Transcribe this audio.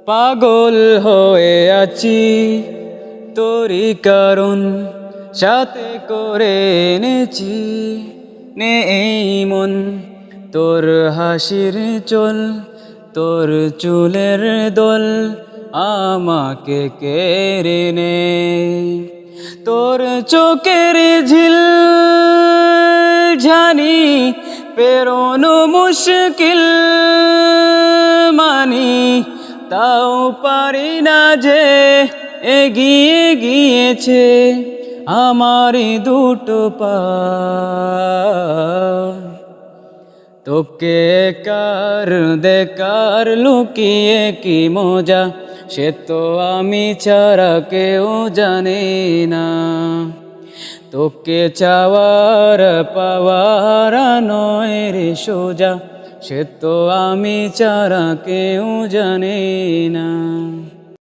পাগল হয়ে আছি তোরই কারণ সাথে করে এনেছি নে এই মন তোর হাসির চল তোর চুলের দোল আমাকে কেড়ে নে তোর চোখের ঝিল জানি পেরোনো মুশকিল মানি তাও পারি না যে এগিয়ে গিয়েছে আমার দুটো পা তোকে কার দেখার লুকিয়ে কি মজা সে তো আমি ছাড়া কেউ জানে না তোকে চাওয়ার পাওয়ার নয় রে সোজা সে তো আমি ছাড়া কেউ জানে না।